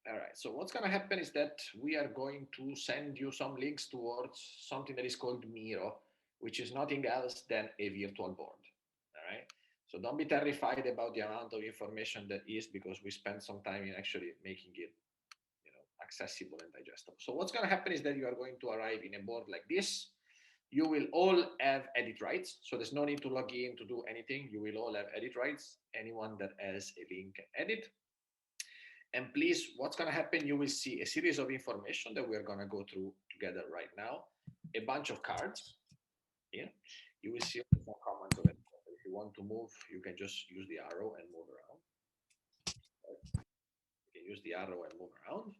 All right. So what's going to happen is that we are going to send you some links towards something that is called Miro, which is nothing else than a virtual board. All right. So don't be terrified about the amount of information that is, because we spent some time in actually making it, accessible and digestible. So what's going to happen is that you are going to arrive in a board like this. You will all have edit rights. So there's no need to log in to do anything. You will all have edit rights. Anyone that has a link can edit. And please, what's going to happen, you will see a series of information that we're going to go through together right now. A bunch of cards here. You will see some commands of it. If you want to move, you can just use the arrow and move around. You can use the arrow and move around.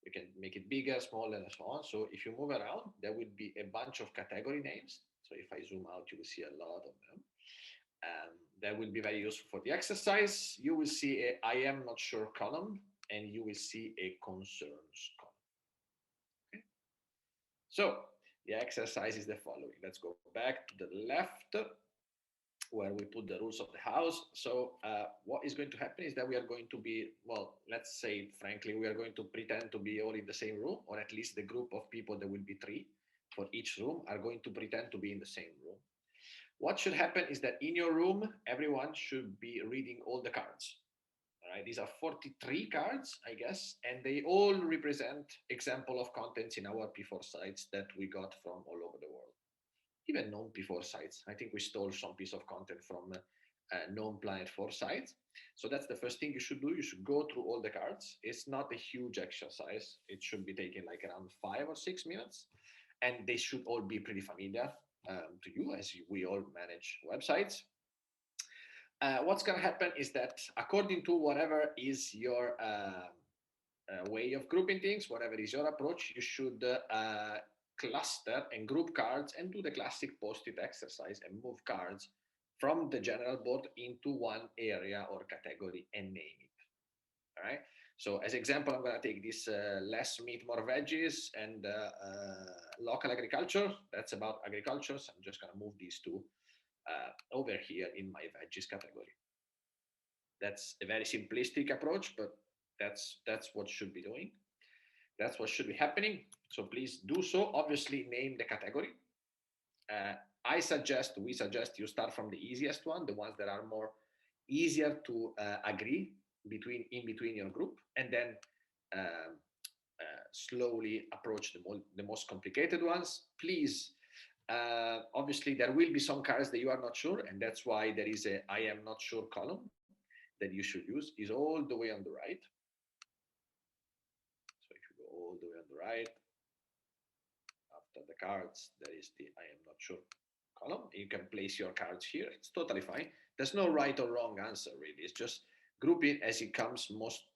You can make it bigger, smaller, and so on. So if you move around, there will be a bunch of category names. So if I zoom out, you will see a lot of them. That will be very useful for the exercise. You will see a I am not sure column, and you will see a concerns column. Okay? So the exercise is the following. Let's go back to the left where we put the rules of the house. So what is going to happen is that we are going to be, well, let's say frankly, we are going to pretend to be all in the same room, or at least the group of people, there will be three for each room, are going to pretend to be in the same room. What should happen is that in your room, everyone should be reading all the cards. All right, these are 43 cards, I guess, and they all represent example of contents in our P4 sites that we got from all over the world, even known P4 sites. I think we stole some piece of content from known Planet 4 sites. So that's the first thing you should do. You should go through all the cards. It's not a huge exercise. It should be taking like around 5 or 6 minutes, and they should all be pretty familiar to you, as we all manage websites. What's going to happen is that according to whatever is your way of grouping things, whatever is your approach, you should cluster and group cards and do the classic post-it exercise and move cards from the general board into one area or category and name it. All right. So as example, I'm going to take this less meat, more veggies and local agriculture. That's about agriculture. So I'm just going to move these two over here in my veggies category. That's a very simplistic approach, but that's what should be doing. That's what should be happening. So please do so. Obviously, name the category. Uh, we suggest you start from the easiest one, the ones that are more easier to agree in between your group, and then um, slowly approach the most complicated ones. Please, obviously, there will be some cards that you are not sure, and that's why there is a I am not sure column that you should use. Is all the way on the right. So if you go all the way on the right, after the cards, there is the I am not sure column. You can place your cards here. It's totally fine. There's no right or wrong answer, really. It's just group it as it comes most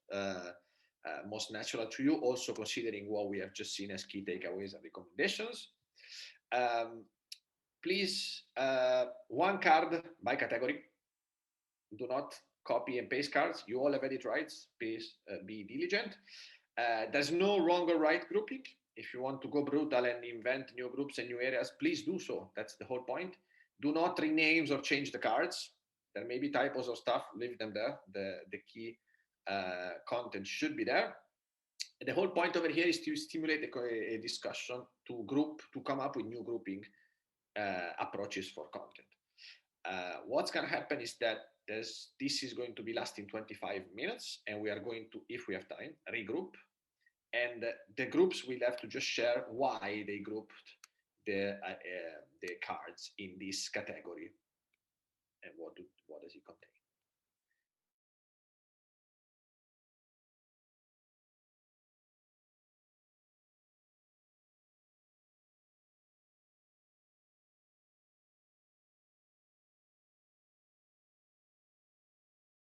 natural to you, also considering what we have just seen as key takeaways and recommendations. Um, please, one card by category. Do not copy and paste cards. You all have edit rights. Please be diligent. There's no wrong or right grouping. If you want to go brutal and invent new groups and new areas, please do so. That's the whole point. Do not rename or change the cards. There may be typos or stuff. Leave them there. The key content should be there. And the whole point over here is to stimulate a discussion to come up with new grouping approaches for content. What's going to happen is that this is going to be lasting 25 minutes, and we are going to, if we have time, regroup. And the groups will have to just share why they grouped the cards in this category and what does it contain.